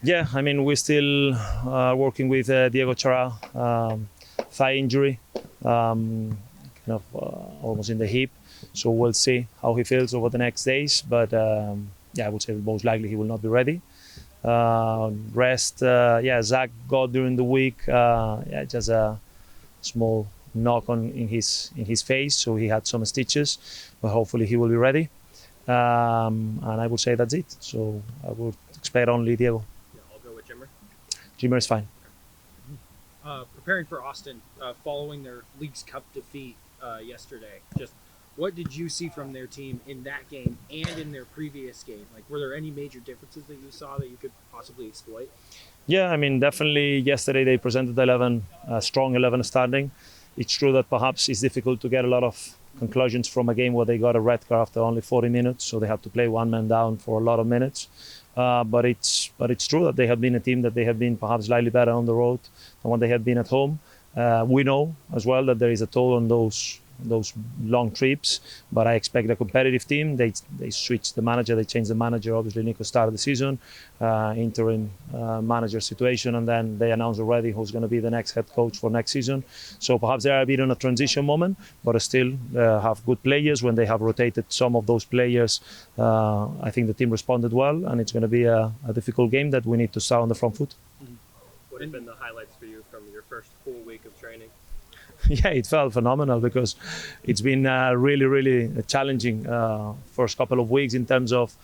Yeah, I mean, we're still working with Diego Chara, thigh injury, almost in the hip. So we'll see how he feels over the next days. But yeah, I would say most likely he will not be ready. Zach got during the week, just a small knock in his face, so he had some stitches, but hopefully he will be ready. And I would say that's it. So I would expect only Diego. Yeah, I'll go with Jimmer. Jimmer is fine. Preparing for Austin, following their Leagues Cup defeat yesterday, just what did you see from their team in that game and in their previous game? Like, were there any major differences that you saw that you could possibly exploit? Yeah, I mean, definitely yesterday they presented 11, strong 11 standing. It's true that perhaps it's difficult to get a lot of conclusions from a game where they got a red card after only 40 minutes, so they have to play one man down for a lot of minutes. But it's true that they have been a team that they have been perhaps slightly better on the road than what they have been at home. We know as well that there is a toll on those long trips, but I expect a competitive team. They switched the manager, they changed the manager. Obviously, Nico started the season, interim manager situation, and then they announced already who's going to be the next head coach for next season. So perhaps they are a bit in a transition moment, but still have good players. When they have rotated some of those players, I think the team responded well, and it's going to be a difficult game that we need to start on the front foot. What have been the highlights for you from your first full week of training? Yeah, it felt phenomenal because it's been really challenging first couple of weeks in terms of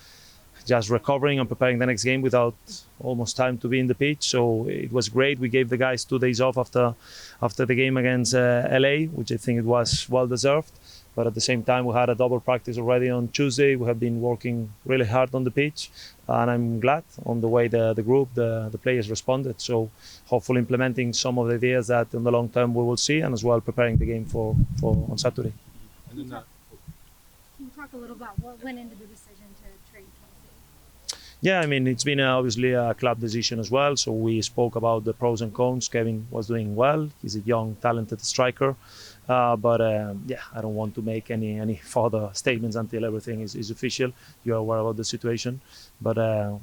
just recovering and preparing the next game without almost time to be in the pitch. So it was great. We gave the guys 2 days off after the game against LA, which I think it was well deserved. But at the same time, we had a double practice already on Tuesday. We have been working really hard on the pitch, and I'm glad on the way the group, the players responded. So hopefully implementing some of the ideas that in the long term we will see, and as well preparing the game for on Saturday. And then can you talk a little about what went into the decision to trade Kelsey? Yeah, I mean, it's been obviously a club decision as well. So we spoke about the pros and cons. Kevin was doing well. He's a young, talented striker. But I don't want to make any further statements until everything is official. You are aware about the situation. But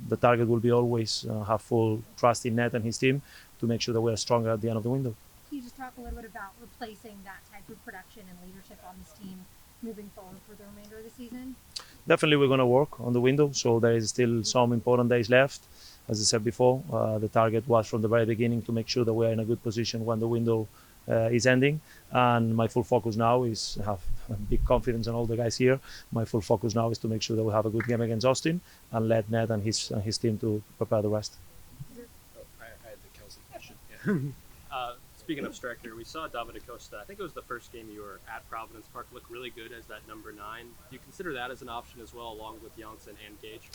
the target will be always have full trust in Ned and his team to make sure that we are stronger at the end of the window. Can you just talk a little bit about replacing that type of production and leadership on this team moving forward for the remainder of the season? Definitely we're going to work on the window. So there is still some important days left. As I said before, the target was from the very beginning to make sure that we are in a good position when the window is ending, and my full focus now is have big confidence in all the guys here. My full focus now is to make sure that we have a good game against Austin and let Ned and his team to prepare the rest. I had the Kelsey question. Yeah. Speaking of striker, we saw David Acosta. I think it was the first game you were at Providence Park. Look really good as that number 9. Do you consider that as an option as well, along with Janssen and Gage?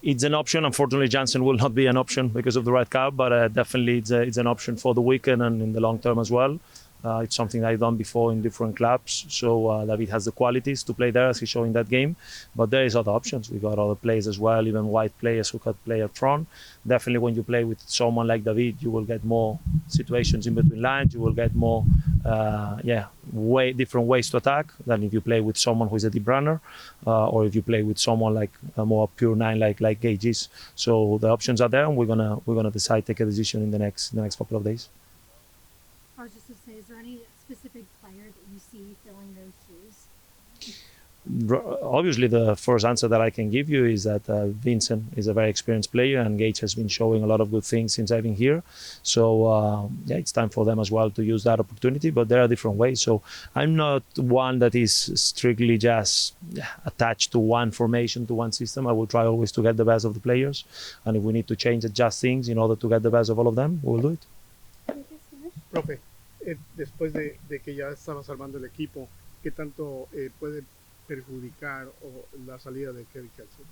It's an option. Unfortunately, Janssen will not be an option because of the red card, but definitely it's an option for the weekend and in the long term as well. It's something I've done before in different clubs. So David has the qualities to play there as he showed in that game. But there is other options. We got other players as well, even white players who could play up front. Definitely when you play with someone like David, you will get more situations in between lines. You will get more, different ways to attack than if you play with someone who is a deep runner, or if you play with someone like a more pure 9 like Gage is. So the options are there, and we're gonna decide, take a decision in the next couple of days. I was just going to say, is there any specific player that you see filling those shoes? Obviously, the first answer that I can give you is that Vincent is a very experienced player, and Gage has been showing a lot of good things since I've been here. So it's time for them as well to use that opportunity, but there are different ways. So I'm not one that is strictly just attached to one formation, to one system. I will try always to get the best of the players, and if we need to change, adjust things in order to get the best of all of them, we will do it. Profe, después de que ya estabas armando el equipo, ¿qué tanto puede perjudicar la salida de Kevin Kelsey?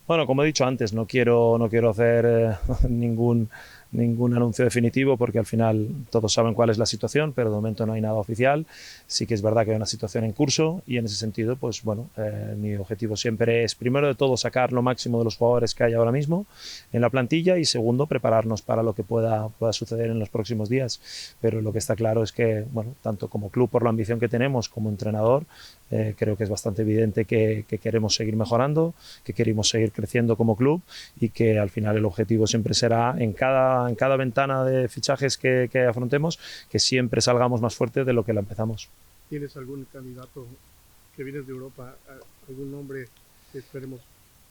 Bueno, como he dicho antes, no quiero hacer ningún ningún anuncio definitivo porque al final todos saben cuál es la situación, pero de momento no hay nada oficial. Sí que es verdad que hay una situación en curso y en ese sentido, pues bueno, mi objetivo siempre es, primero de todo, sacar lo máximo de los jugadores que hay ahora mismo en la plantilla y segundo, prepararnos para lo que pueda suceder en los próximos días. Pero lo que está claro es que, bueno, tanto como club por la ambición que tenemos como entrenador, creo que es bastante evidente que queremos seguir mejorando, que queremos seguir creciendo como club y que al final el objetivo siempre será en cada ventana de fichajes que afrontemos, que siempre salgamos más fuertes de lo que la empezamos. ¿Tienes algún candidato que viene de Europa, algún nombre que esperemos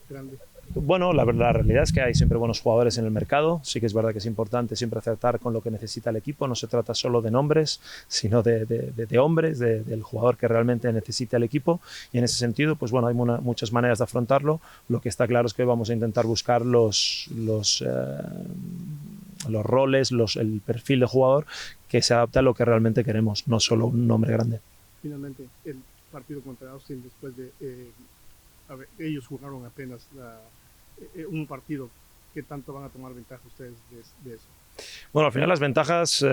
grande? Bueno, la realidad es que hay siempre buenos jugadores en el mercado. Sí que es verdad que es importante siempre acertar con lo que necesita el equipo. No se trata solo de nombres, sino de hombres, del jugador que realmente necesita el equipo. Y en ese sentido, pues bueno, hay muchas maneras de afrontarlo. Lo que está claro es que vamos a intentar buscar los roles, el perfil de jugador que se adapte a lo que realmente queremos, no solo un nombre grande. Finalmente, el partido contra Austin, después de ellos jugaron apenas un partido, ¿qué tanto van a tomar ventaja ustedes de eso? Bueno, al final las ventajas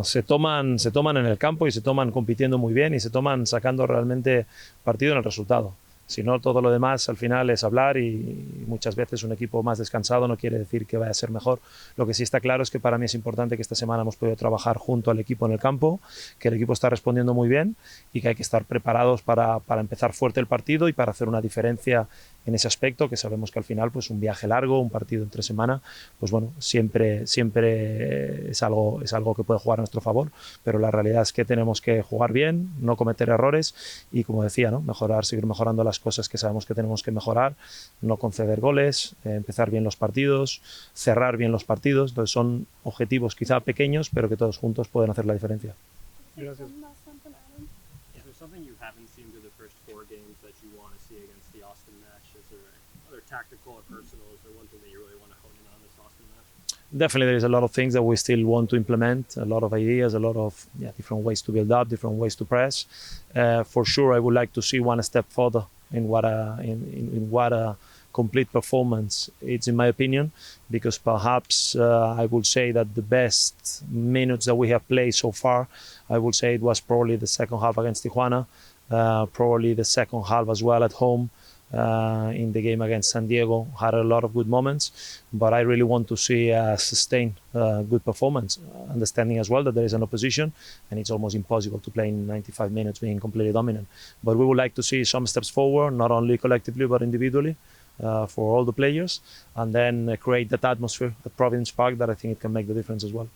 se toman en el campo y se toman compitiendo muy bien y se toman sacando realmente partido en el resultado. Si no, todo lo demás al final es hablar y muchas veces un equipo más descansado no quiere decir que vaya a ser mejor. Lo que sí está claro es que para mí es importante que esta semana hemos podido trabajar junto al equipo en el campo, que el equipo está respondiendo muy bien y que hay que estar preparados para empezar fuerte el partido y para hacer una diferencia en ese aspecto, que sabemos que al final pues un viaje largo, un partido entre semana, pues bueno, siempre es algo que puede jugar a nuestro favor, pero la realidad es que tenemos que jugar bien, no cometer errores y, como decía, ¿no? Seguir mejorando las cosas que sabemos que tenemos que mejorar, no conceder goles, empezar bien los partidos, cerrar bien los partidos. Entonces son objetivos quizá pequeños, pero que todos juntos pueden hacer la diferencia. Gracias. Is there something you haven't seen through the first 4 games that you want to see against the Austin match? Is there other tactical or personal? Is there one thing that you really want to hone in on this Austin match? Definitely there is a lot of things that we still want to implement, a lot of ideas, a lot of different ways to build up, different ways to press. For sure, I would like to see one step further in what a complete performance it's, in my opinion, because perhaps I would say that the best minutes that we have played so far, I would say it was probably the second half against Tijuana, probably the second half as well at home. In the game against San Diego, had a lot of good moments, but I really want to see a sustained good performance, understanding as well that there is an opposition and it's almost impossible to play in 95 minutes being completely dominant. But we would like to see some steps forward, not only collectively but individually, for all the players, and then create that atmosphere at Providence Park that I think it can make the difference as well.